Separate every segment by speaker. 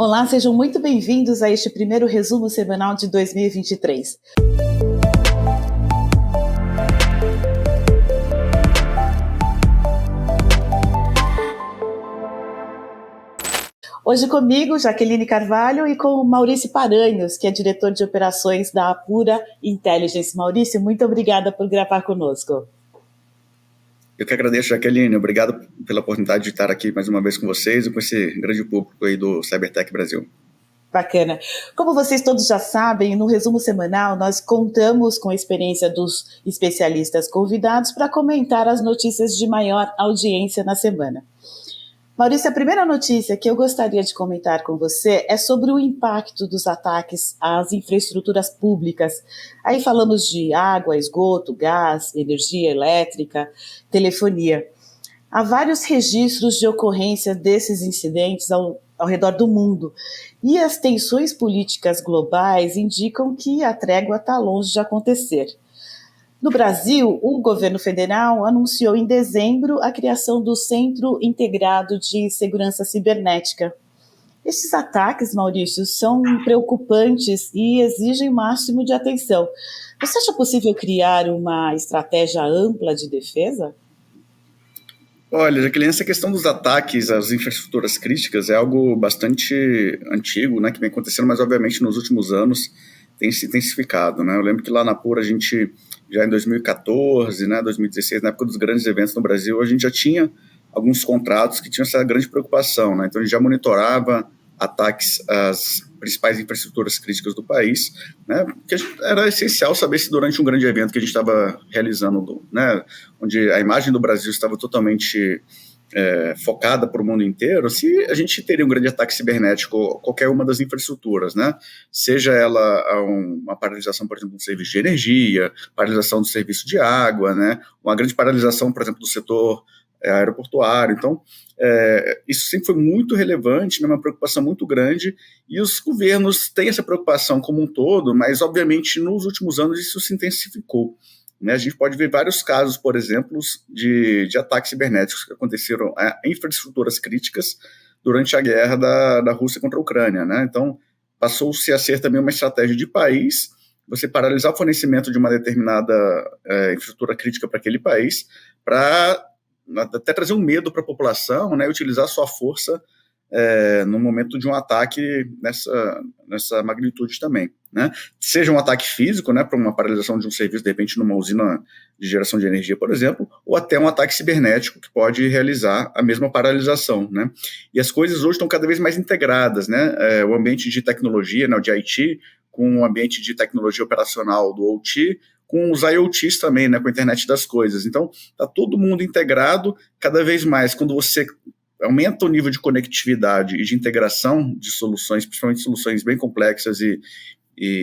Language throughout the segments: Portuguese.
Speaker 1: Olá, sejam muito bem-vindos a este primeiro resumo semanal de 2023. Hoje comigo, Jaqueline Carvalho, e com Maurício Paranhos, que é diretor de operações da Apura Intelligence. Maurício, muito obrigada por gravar conosco.
Speaker 2: Eu que agradeço, Jaqueline. Obrigado pela oportunidade de estar aqui mais uma vez com vocês e com esse grande público aí do Cybertech Brasil.
Speaker 1: Bacana. Como vocês todos já sabem, no resumo semanal nós contamos com a experiência dos especialistas convidados para comentar as notícias de maior audiência na semana. Maurício, a primeira notícia que eu gostaria de comentar com você é sobre o impacto dos ataques às infraestruturas públicas. Aí falamos de água, esgoto, gás, energia elétrica, telefonia. Há vários registros de ocorrência desses incidentes ao redor do mundo. E as tensões políticas globais indicam que a trégua está longe de acontecer. No Brasil, o governo federal anunciou em dezembro a criação do Centro Integrado de Segurança Cibernética. Estes ataques, Maurício, são preocupantes e exigem o máximo de atenção. Você acha possível criar uma estratégia ampla de defesa?
Speaker 2: Olha, Jaqueline, essa questão dos ataques às infraestruturas críticas é algo bastante antigo, né, que vem acontecendo, mas obviamente nos últimos anos tem se intensificado, né? Eu lembro que lá na Apura a gente, já em 2014, né, 2016, na época dos grandes eventos no Brasil, a gente já tinha alguns contratos que tinham essa grande preocupação, né? Então a gente já monitorava ataques às principais infraestruturas críticas do país, né? Porque era essencial saber se durante um grande evento que a gente estava realizando, né, onde a imagem do Brasil estava totalmente focada para o mundo inteiro, se a gente teria um grande ataque cibernético a qualquer uma das infraestruturas, né? Seja ela uma paralisação, por exemplo, do serviço de energia, paralisação do serviço de água, né? Uma grande paralisação, por exemplo, do setor aeroportuário. Então, isso sempre foi muito relevante, né, uma preocupação muito grande, e os governos têm essa preocupação como um todo, mas, obviamente, nos últimos anos isso se intensificou. A gente pode ver vários casos, por exemplo, de ataques cibernéticos que aconteceram a infraestruturas críticas durante a guerra da Rússia contra a Ucrânia, né? Então, passou-se a ser também uma estratégia de país, você paralisar o fornecimento de uma determinada infraestrutura crítica para aquele país, para até trazer um medo para a população, né, e utilizar a sua força no momento de um ataque nessa magnitude também, né? Seja um ataque físico, né, para uma paralisação de um serviço, de repente numa usina de geração de energia, por exemplo, ou até um ataque cibernético que pode realizar a mesma paralisação, né? E as coisas hoje estão cada vez mais integradas, né? O ambiente de tecnologia, né, o de IT, com o ambiente de tecnologia operacional do OT, com os IoTs também, né, com a internet das coisas. Então, está todo mundo integrado cada vez mais. Quando você aumenta o nível de conectividade e de integração de soluções, principalmente soluções bem complexas e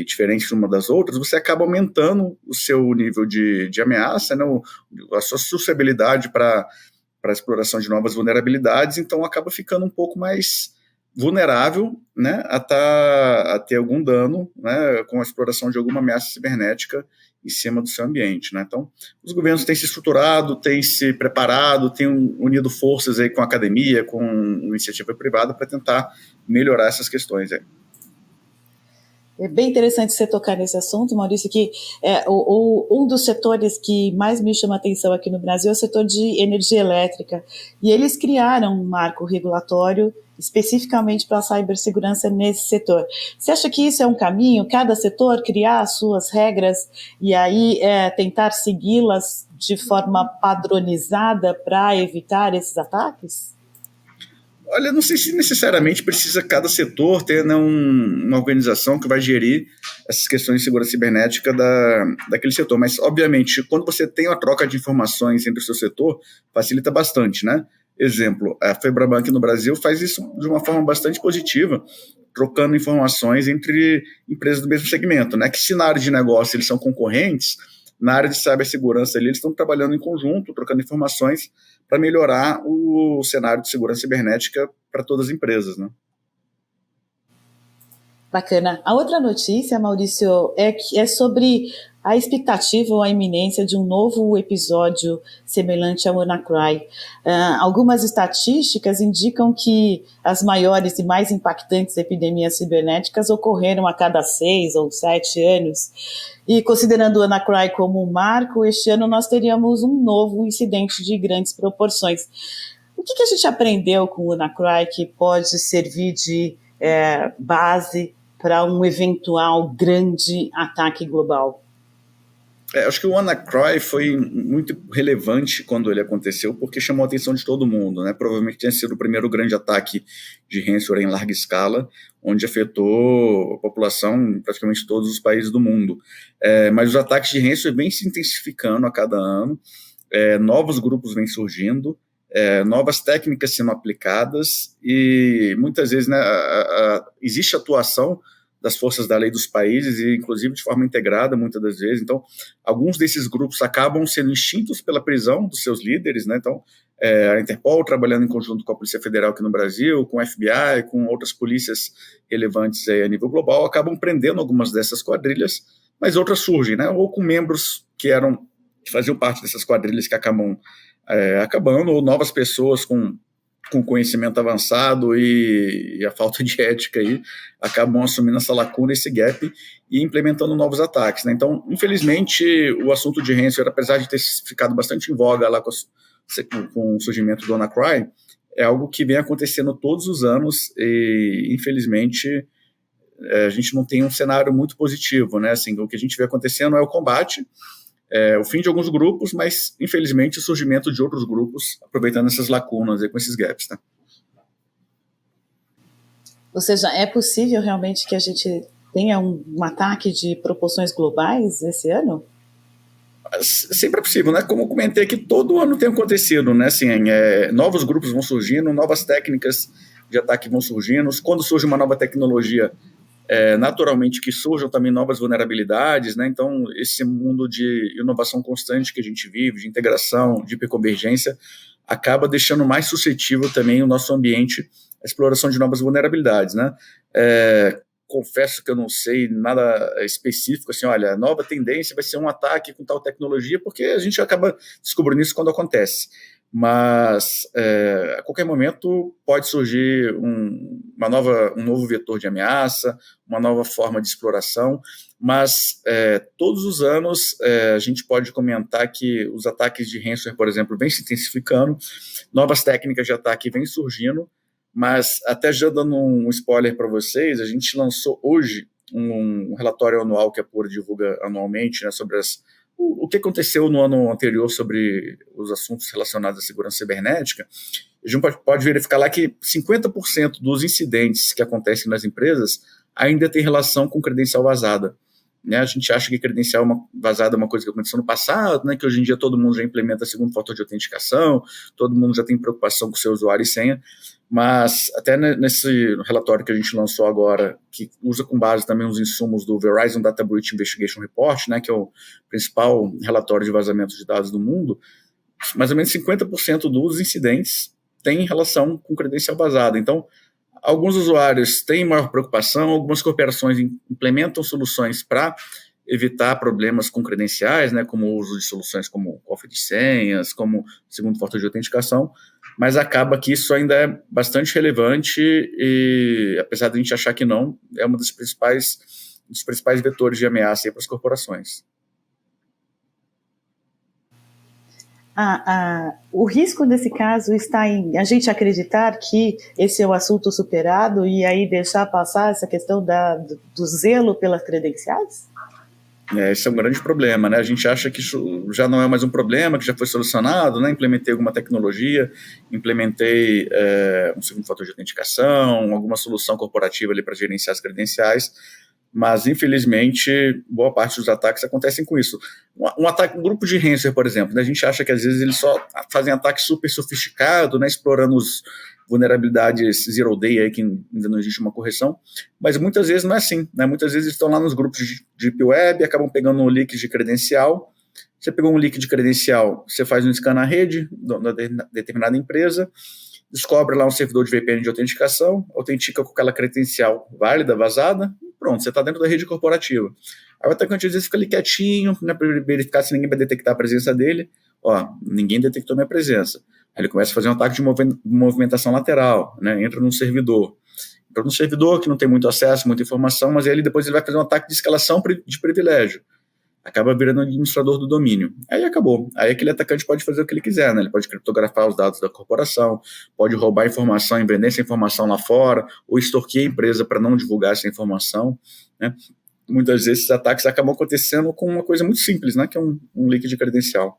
Speaker 2: diferentes uma das outras, você acaba aumentando o seu nível de ameaça, né, a sua suscetibilidade para a exploração de novas vulnerabilidades, então acaba ficando um pouco mais vulnerável, né, a ter algum dano, né, com a exploração de alguma ameaça cibernética em cima do seu ambiente, né? Então, os governos têm se estruturado, têm se preparado, têm unido forças aí com a academia, com iniciativa privada para tentar melhorar essas questões aí.
Speaker 1: É bem interessante você tocar nesse assunto, Maurício, que um dos setores que mais me chama a atenção aqui no Brasil é o setor de energia elétrica. E eles criaram um marco regulatório especificamente para a cibersegurança nesse setor. Você acha que isso é um caminho, cada setor criar as suas regras e aí tentar segui-las de forma padronizada para evitar esses ataques?
Speaker 2: Olha, não sei se necessariamente precisa cada setor ter, né, uma organização que vai gerir essas questões de segurança cibernética daquele setor, mas, obviamente, quando você tem uma troca de informações entre o seu setor, facilita bastante, né? Exemplo, a Febraban aqui no Brasil faz isso de uma forma bastante positiva, trocando informações entre empresas do mesmo segmento, né? Que se na área de negócio eles são concorrentes, na área de cibersegurança eles estão trabalhando em conjunto, trocando informações para melhorar o cenário de segurança cibernética para todas as empresas, né?
Speaker 1: Bacana. A outra notícia, Maurício, é sobre a expectativa ou a iminência de um novo episódio semelhante ao WannaCry. Algumas estatísticas indicam que as maiores e mais impactantes epidemias cibernéticas ocorreram a cada 6 ou 7 anos. E considerando o WannaCry como um marco, este ano nós teríamos um novo incidente de grandes proporções. O que a gente aprendeu com o WannaCry que pode servir de base para um eventual grande ataque global?
Speaker 2: Acho que o WannaCry foi muito relevante quando ele aconteceu, porque chamou a atenção de todo mundo, né? Provavelmente tenha sido o primeiro grande ataque de ransomware em larga escala, onde afetou a população em praticamente todos os países do mundo. Mas os ataques de ransomware vêm se intensificando a cada ano, novos grupos vêm surgindo, novas técnicas sendo aplicadas e muitas vezes, né, existe atuação das forças da lei dos países e inclusive de forma integrada muitas das vezes. Então, alguns desses grupos acabam sendo extintos pela prisão dos seus líderes, né? Então, a Interpol trabalhando em conjunto com a Polícia Federal aqui no Brasil, com o FBI, com outras polícias relevantes a nível global, acabam prendendo algumas dessas quadrilhas, mas outras surgem, né? Ou com membros que faziam parte dessas quadrilhas que acabam acabando, ou novas pessoas com conhecimento avançado e a falta de ética aí acabam assumindo essa lacuna, esse gap e implementando novos ataques, né? Então, infelizmente, o assunto de ransomware, apesar de ter ficado bastante em voga lá com o surgimento do WannaCry, é algo que vem acontecendo todos os anos e, infelizmente, a gente não tem um cenário muito positivo, né? Assim, o que a gente vê acontecendo é o combate, o fim de alguns grupos, mas, infelizmente, o surgimento de outros grupos, aproveitando essas lacunas aí com esses gaps, tá?
Speaker 1: Ou seja, é possível realmente que a gente tenha um ataque de proporções globais esse ano?
Speaker 2: Sempre é possível, né? Como eu comentei aqui, todo ano tem acontecido, né? Assim, novos grupos vão surgindo, novas técnicas de ataque vão surgindo. Quando surge uma nova tecnologia, naturalmente que surjam também novas vulnerabilidades, né? Então, esse mundo de inovação constante que a gente vive, de integração, de hiperconvergência, acaba deixando mais suscetível também o nosso ambiente à exploração de novas vulnerabilidades, né? Confesso que eu não sei nada específico, assim, olha, a nova tendência vai ser um ataque com tal tecnologia, porque a gente acaba descobrindo isso quando acontece. Mas a qualquer momento pode surgir um novo vetor de ameaça, uma nova forma de exploração, mas todos os anos a gente pode comentar que os ataques de ransomware, por exemplo, vêm se intensificando, novas técnicas de ataque vêm surgindo, mas até já dando um spoiler para vocês, a gente lançou hoje um relatório anual que a Pura divulga anualmente, né, sobre o que aconteceu no ano anterior sobre os assuntos relacionados à segurança cibernética. A gente pode verificar lá que 50% dos incidentes que acontecem nas empresas ainda tem relação com credencial vazada. Né? A gente acha que credencial vazada é uma coisa que aconteceu no passado, né? Que hoje em dia todo mundo já implementa segundo fator de autenticação, todo mundo já tem preocupação com o seu usuário e senha, mas até nesse relatório que a gente lançou agora, que usa com base também os insumos do Verizon Data Breach Investigation Report, né, que é o principal relatório de vazamento de dados do mundo, mais ou menos 50% dos incidentes têm relação com credencial vazada. Então, alguns usuários têm maior preocupação, algumas corporações implementam soluções para evitar problemas com credenciais, né, como o uso de soluções como cofre de senhas, como segundo fator de autenticação, mas acaba que isso ainda é bastante relevante e, apesar de a gente achar que não, é um dos principais vetores de ameaça para as corporações.
Speaker 1: O risco nesse caso está em a gente acreditar que esse é o assunto superado e aí deixar passar essa questão do zelo pelas credenciais?
Speaker 2: Esse é um grande problema, né? A gente acha que isso já não é mais um problema, que já foi solucionado, né? Implementei alguma tecnologia, implementei um segundo fator de autenticação, alguma solução corporativa ali para gerenciar as credenciais, mas infelizmente boa parte dos ataques acontecem com isso. Um grupo de ransomware, por exemplo, né? A gente acha que às vezes eles só fazem ataques super sofisticados, né? Explorando vulnerabilidades zero day, aí, que ainda não existe uma correção, mas muitas vezes não é assim, né? Muitas vezes estão lá nos grupos de Deep Web, acabam pegando um leak de credencial. Você pegou um leak de credencial, você faz um scan na rede da determinada empresa, descobre lá um servidor de VPN de autenticação, autentica com aquela credencial válida, vazada, e pronto, você está dentro da rede corporativa. Aí o atacante às vezes fica ali quietinho, né, para verificar se ninguém vai detectar a presença dele. Ó, ninguém detectou minha presença. Aí ele começa a fazer um ataque de movimentação lateral, né, entra num servidor que não tem muito acesso, muita informação, mas aí depois ele vai fazer um ataque de escalação de privilégio. Acaba virando administrador do domínio. Aí acabou. Aí aquele atacante pode fazer o que ele quiser, né? Ele pode criptografar os dados da corporação, pode roubar informação e vender essa informação lá fora, ou extorquir a empresa para não divulgar essa informação, né? Muitas vezes esses ataques acabam acontecendo com uma coisa muito simples, né? Que é um leak de credencial.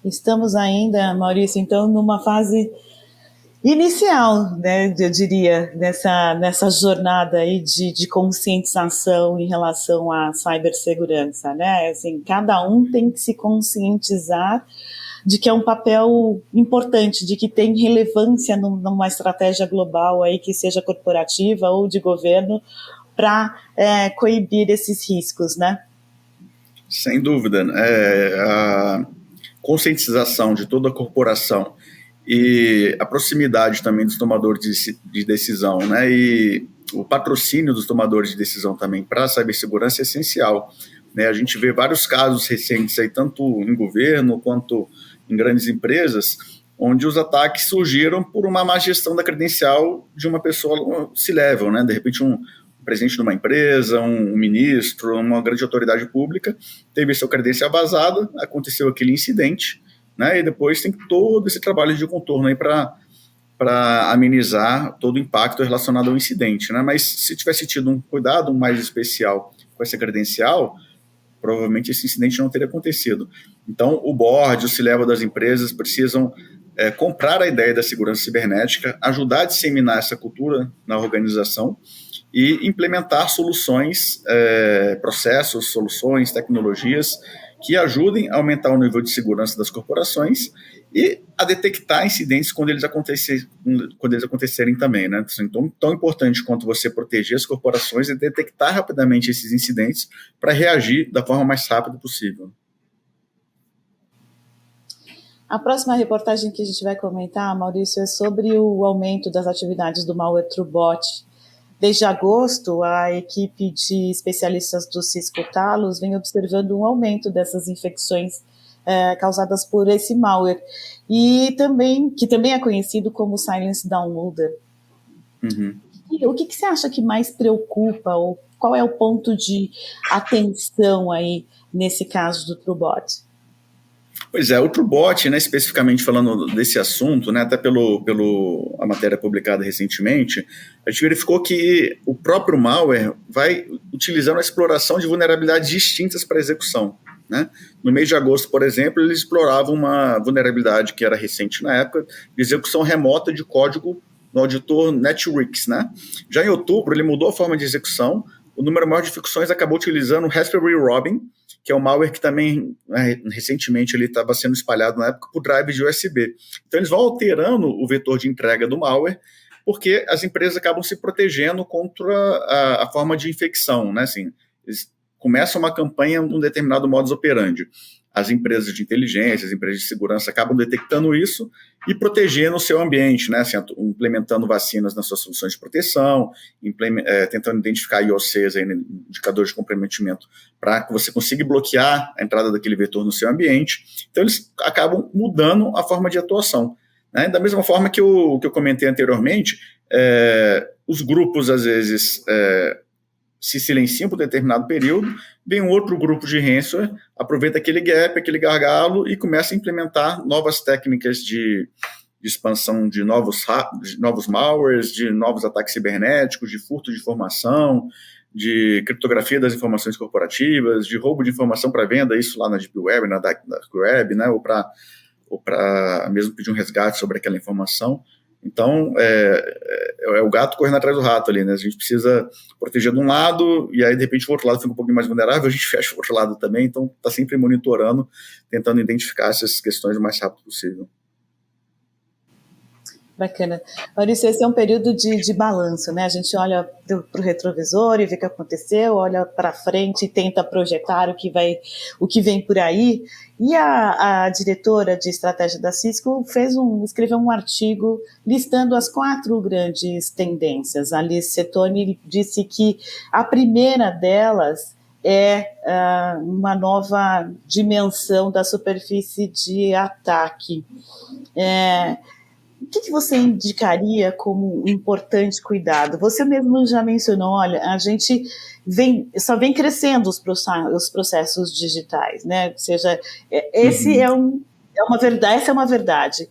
Speaker 1: Estamos ainda, Maurício, então, numa fase inicial, né, eu diria, nessa jornada aí de conscientização em relação à cibersegurança, né? Assim, cada um tem que se conscientizar de que é um papel importante, de que tem relevância numa estratégia global aí, que seja corporativa ou de governo, para coibir esses riscos, né?
Speaker 2: Sem dúvida. A conscientização de toda a corporação e a proximidade também dos tomadores de decisão, né, e o patrocínio dos tomadores de decisão também para a cibersegurança é essencial, né? A gente vê vários casos recentes aí, tanto em governo quanto em grandes empresas, onde os ataques surgiram por uma má gestão da credencial de uma pessoa C-level, né? De repente um presidente de uma empresa, um ministro, uma grande autoridade pública teve seu credencial vazado, aconteceu aquele incidente, né, e depois tem todo esse trabalho de contorno aí para amenizar todo o impacto relacionado ao incidente, né? Mas se tivesse tido um cuidado mais especial com essa credencial, provavelmente esse incidente não teria acontecido. Então, o board, o C-level das empresas precisam comprar a ideia da segurança cibernética, ajudar a disseminar essa cultura na organização e implementar soluções, processos, soluções, tecnologias que ajudem a aumentar o nível de segurança das corporações e a detectar incidentes quando eles acontecerem também, né? Então, tão importante quanto você proteger as corporações é detectar rapidamente esses incidentes para reagir da forma mais rápida possível.
Speaker 1: A próxima reportagem que a gente vai comentar, Maurício, é sobre o aumento das atividades do malware TrueBot. Desde agosto, a equipe de especialistas do Cisco Talos vem observando um aumento dessas infecções causadas por esse malware, e que também é conhecido como Silence Downloader.
Speaker 2: Uhum.
Speaker 1: E o que você acha que mais preocupa, ou qual é o ponto de atenção aí nesse caso do TrueBot?
Speaker 2: Pois é, o TrueBot, né, especificamente falando desse assunto, né, até a matéria publicada recentemente, a gente verificou que o próprio malware vai utilizando a exploração de vulnerabilidades distintas para execução, né? No mês de agosto, por exemplo, eles exploravam uma vulnerabilidade que era recente na época, de execução remota de código no auditor Netwrix, né? Já em outubro, ele mudou a forma de execução, o número maior de infecções acabou utilizando o Raspberry Robin, que é um malware que também, recentemente, ele estava sendo espalhado na época por drives de USB. Então, eles vão alterando o vetor de entrega do malware, porque as empresas acabam se protegendo contra a forma de infecção, né? Assim, eles começam uma campanha num determinado modus operandi. As empresas de inteligência, as empresas de segurança acabam detectando isso e protegendo o seu ambiente, né? Assim, implementando vacinas nas suas soluções de proteção, tentando identificar IOCs, aí, indicadores de comprometimento, para que você consiga bloquear a entrada daquele vetor no seu ambiente. Então, eles acabam mudando a forma de atuação, né? Da mesma forma que eu comentei anteriormente, os grupos, às vezes, se silenciam por determinado período, vem um outro grupo de ransomware, aproveita aquele gap, aquele gargalo e começa a implementar novas técnicas de expansão de novos malwares, de novos ataques cibernéticos, de furto de informação, de criptografia das informações corporativas, de roubo de informação para venda, isso lá na Deep Web, na Dark Web, né, ou para mesmo pedir um resgate sobre aquela informação. Então, é o gato correndo atrás do rato ali, né? A gente precisa proteger de um lado, e aí, de repente, o outro lado fica um pouquinho mais vulnerável, a gente fecha o outro lado também, então está sempre monitorando, tentando identificar essas questões o mais rápido possível.
Speaker 1: Bacana. Maurício, esse é um período de balanço, né? A gente olha para o retrovisor e vê o que aconteceu, olha para frente e tenta projetar o que vem por aí. E a diretora de estratégia da Cisco escreveu um artigo listando as 4 grandes tendências. A Liz Cettoni disse que a primeira delas é uma nova dimensão da superfície de ataque. O que você indicaria como um importante cuidado? Você mesmo já mencionou, olha, a gente só vem crescendo os processos digitais, né? Ou seja, esse é uma verdade, essa é uma verdade.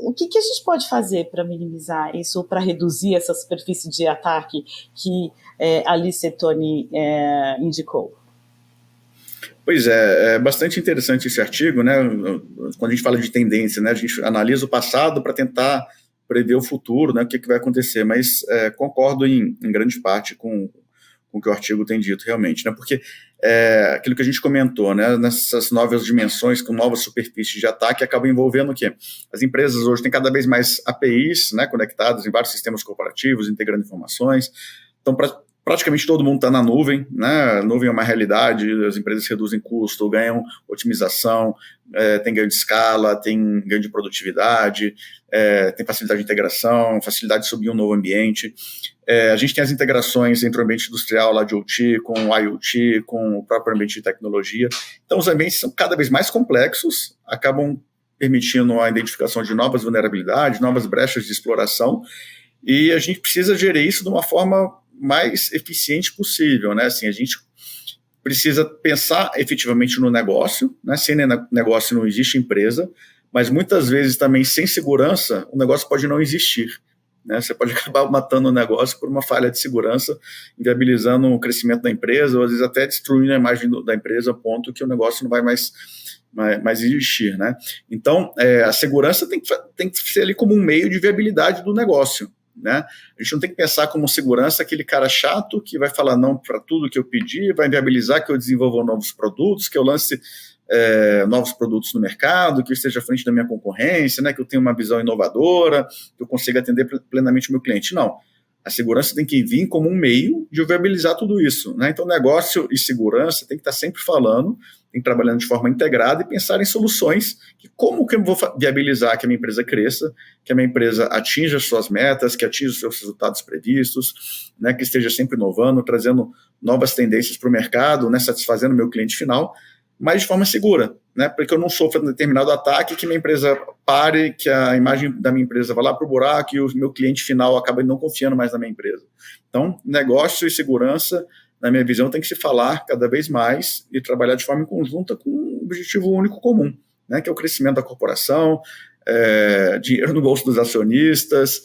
Speaker 1: O que a gente pode fazer para minimizar isso, para reduzir essa superfície de ataque que a Liz Cettoni indicou?
Speaker 2: Pois é bastante interessante esse artigo, né? Quando a gente fala de tendência, né? A gente analisa o passado para tentar prever o futuro, né? O que vai acontecer, mas concordo em grande parte com o que o artigo tem dito realmente, né? Porque aquilo que a gente comentou, né? Nessas novas dimensões, com novas superfícies de ataque, acaba envolvendo o quê? As empresas hoje têm cada vez mais APIs, né? Conectadas em vários sistemas corporativos, integrando informações. Então, praticamente todo mundo está na nuvem, né? A nuvem é uma realidade, as empresas reduzem custo, ganham otimização, tem ganho de escala, tem ganho de produtividade, tem facilidade de integração, facilidade de subir um novo ambiente. A gente tem as integrações entre o ambiente industrial lá de OT, com o IoT, com o próprio ambiente de tecnologia. Então, os ambientes são cada vez mais complexos, acabam permitindo a identificação de novas vulnerabilidades, novas brechas de exploração, e a gente precisa gerir isso de uma forma mais eficiente possível, né? Assim, a gente precisa pensar efetivamente no negócio, né? Sem negócio não existe empresa, mas muitas vezes também sem segurança o negócio pode não existir, né? Você pode acabar matando o negócio por uma falha de segurança, inviabilizando o crescimento da empresa, ou às vezes até destruindo a imagem da empresa a ponto que o negócio não vai mais existir, né? Então, a segurança tem que ser ali como um meio de viabilidade do negócio, né? A gente não tem que pensar como segurança aquele cara chato que vai falar não para tudo que eu pedi, vai inviabilizar que eu desenvolva novos produtos, que eu lance novos produtos no mercado, que eu esteja à frente da minha concorrência, né? Que eu tenha uma visão inovadora, que eu consiga atender plenamente o meu cliente. Não. A segurança tem que vir como um meio de viabilizar tudo isso, né? Então, negócio e segurança tem que estar sempre falando, tem que trabalhando de forma integrada e pensar em soluções que como que eu vou viabilizar que a minha empresa cresça, que a minha empresa atinja as suas metas, que atinja os seus resultados previstos, né? Que esteja sempre inovando, trazendo novas tendências para o mercado, né? Satisfazendo o meu cliente final, mas de forma segura, né? Porque eu não sofra um determinado ataque, que minha empresa pare, que a imagem da minha empresa vá lá para o buraco e o meu cliente final acaba não confiando mais na minha empresa. Então, negócio e segurança, na minha visão, tem que se falar cada vez mais e trabalhar de forma conjunta com um objetivo único comum, né? Que é o crescimento da corporação, dinheiro no bolso dos acionistas,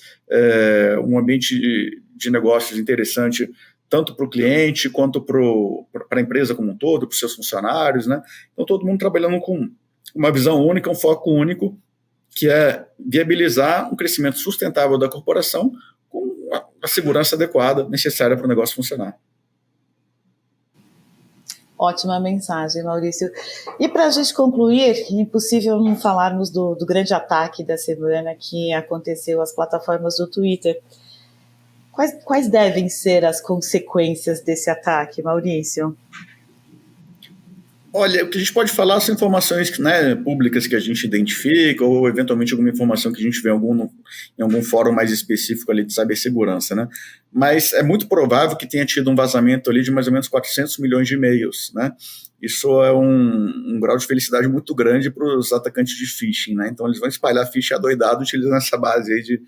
Speaker 2: um ambiente de negócios interessante tanto para o cliente quanto para a empresa como um todo, para os seus funcionários, né? Então, todo mundo trabalhando com uma visão única, um foco único, que é viabilizar um crescimento sustentável da corporação com a segurança adequada necessária para o negócio funcionar.
Speaker 1: Ótima mensagem, Maurício. E para a gente concluir, é impossível não falarmos do grande ataque da semana que aconteceu às plataformas do Twitter. Quais devem ser as consequências desse ataque, Maurício?
Speaker 2: Olha, o que a gente pode falar são informações, né, públicas que a gente identifica ou, eventualmente, alguma informação que a gente vê em algum fórum mais específico ali de cibersegurança, né? Mas é muito provável que tenha tido um vazamento ali de mais ou menos 400 milhões de e-mails, né? Isso é um grau de felicidade muito grande para os atacantes de phishing, né? Então, eles vão espalhar phishing adoidado utilizando essa base aí de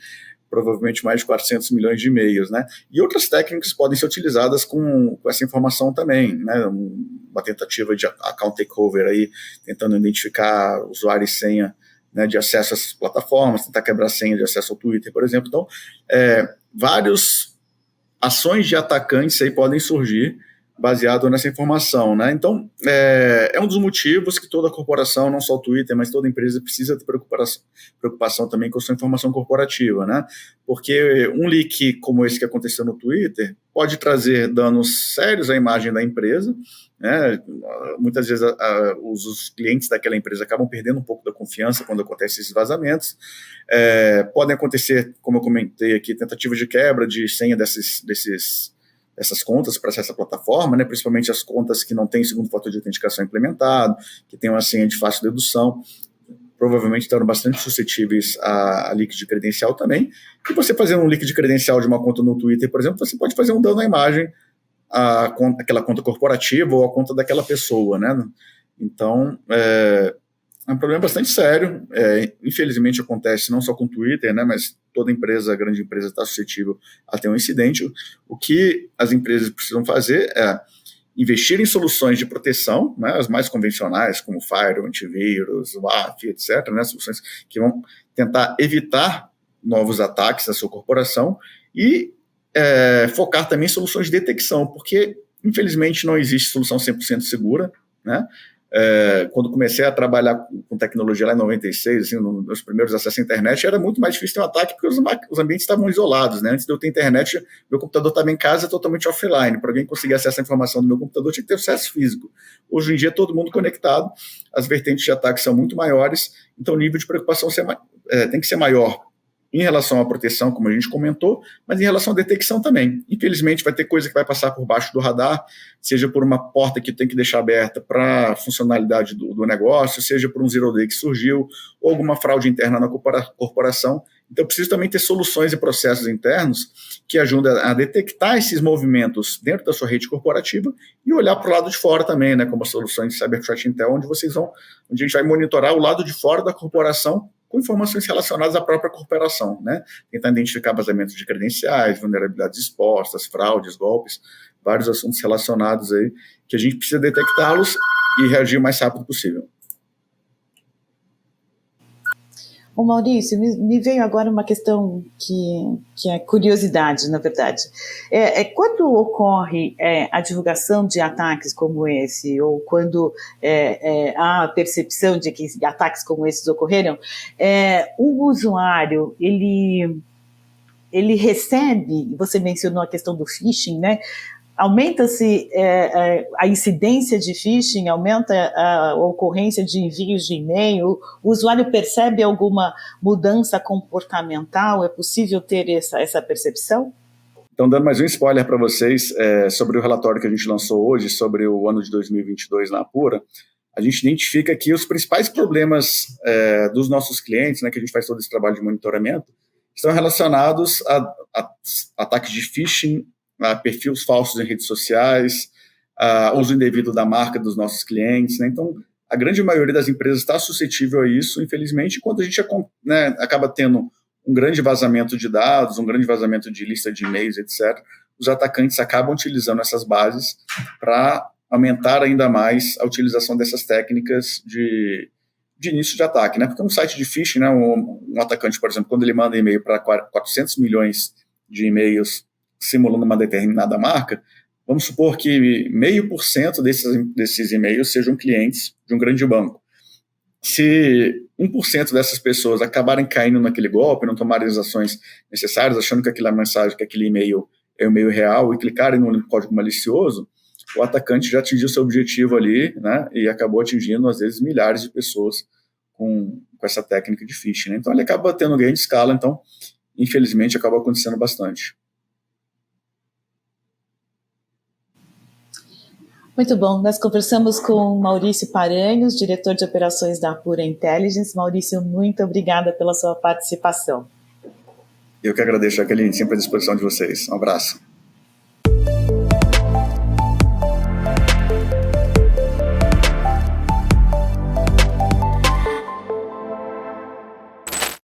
Speaker 2: provavelmente mais de 400 milhões de e-mails, né? E outras técnicas podem ser utilizadas com essa informação também, né? Uma tentativa de account takeover aí, tentando identificar usuário e senha, né, de acesso a essas plataformas, tentar quebrar senha de acesso ao Twitter, por exemplo. Então, várias ações de atacantes aí podem surgir baseado nessa informação, né? Então, é um dos motivos que toda corporação, não só o Twitter, mas toda empresa precisa ter preocupação também com a sua informação corporativa, né? Porque um leak como esse que aconteceu no Twitter pode trazer danos sérios à imagem da empresa, né? Muitas vezes os clientes daquela empresa acabam perdendo um pouco da confiança quando acontecem esses vazamentos. Podem acontecer, como eu comentei aqui, tentativas de quebra de senha dessas contas para acesso à plataforma, né, principalmente as contas que não têm segundo fator de autenticação implementado, que têm uma senha de fácil dedução, provavelmente estão bastante suscetíveis a leak de credencial também. E você fazendo um leak de credencial de uma conta no Twitter, por exemplo, você pode fazer um dano à imagem, aquela conta corporativa ou a conta daquela pessoa, né? Então, é um problema bastante sério. Infelizmente acontece não só com o Twitter, né, mas toda empresa, grande empresa, está suscetível a ter um incidente. O que as empresas precisam fazer é investir em soluções de proteção, né, as mais convencionais, como Firewall, antivírus, WAF, etc., né, soluções que vão tentar evitar novos ataques à sua corporação e focar também em soluções de detecção, porque, infelizmente, não existe solução 100% segura, né? Quando comecei a trabalhar com tecnologia lá em 96, assim, nos meus primeiros acessos à internet, era muito mais difícil ter um ataque porque os ambientes estavam isolados, né? Antes de eu ter internet, meu computador estava em casa totalmente offline. Para alguém conseguir acesso à informação do meu computador, tinha que ter acesso físico. Hoje em dia, todo mundo conectado, as vertentes de ataque são muito maiores, então o nível de preocupação tem que ser maior em relação à proteção, como a gente comentou, mas em relação à detecção também. Infelizmente, vai ter coisa que vai passar por baixo do radar, seja por uma porta que tem que deixar aberta para a funcionalidade do negócio, seja por um zero day que surgiu, ou alguma fraude interna na corporação. Então, preciso também ter soluções e processos internos que ajudem a detectar esses movimentos dentro da sua rede corporativa e olhar para o lado de fora também, né, como as soluções de Cyber Threat Intel, onde a gente vai monitorar o lado de fora da corporação com informações relacionadas à própria corporação, né? Tentar identificar vazamentos de credenciais, vulnerabilidades expostas, fraudes, golpes, vários assuntos relacionados aí que a gente precisa detectá-los e reagir o mais rápido possível.
Speaker 1: Ô Maurício, me veio agora uma questão que é curiosidade, na verdade. Quando ocorre a divulgação de ataques como esse, ou quando há a percepção de que ataques como esses ocorreram, o usuário, ele recebe, você mencionou a questão do phishing, né? Aumenta-se a incidência de phishing, aumenta a ocorrência de envios de e-mail, o usuário percebe alguma mudança comportamental? É possível ter essa percepção?
Speaker 2: Então, dando mais um spoiler para vocês sobre o relatório que a gente lançou hoje, sobre o ano de 2022 na Apura, a gente identifica aqui os principais problemas dos nossos clientes, né, que a gente faz todo esse trabalho de monitoramento, estão relacionados a ataques de phishing, a perfis falsos em redes sociais, uso indevido da marca dos nossos clientes, né? Então, a grande maioria das empresas está suscetível a isso, infelizmente, quando a gente acaba tendo um grande vazamento de dados, um grande vazamento de lista de e-mails, etc., os atacantes acabam utilizando essas bases para aumentar ainda mais a utilização dessas técnicas de início de ataque, né? Porque um site de phishing, né, um atacante, por exemplo, quando ele manda e-mail para 400 milhões de e-mails simulando uma determinada marca, vamos supor que 0,5% desses e-mails sejam clientes de um grande banco. Se 1% dessas pessoas acabarem caindo naquele golpe, não tomarem as ações necessárias, achando que aquela mensagem, que aquele e-mail é um e-mail real e clicarem no código malicioso, o atacante já atingiu seu objetivo ali, né, e acabou atingindo, às vezes, milhares de pessoas com essa técnica de phishing, né? Então, ele acaba tendo ganho de escala, então, infelizmente, acaba acontecendo bastante.
Speaker 1: Muito bom, nós conversamos com Maurício Paranhos, diretor de operações da Apura Intelligence. Maurício, muito obrigada pela sua participação.
Speaker 2: Eu que agradeço, Jaqueline, sempre à disposição de vocês. Um abraço.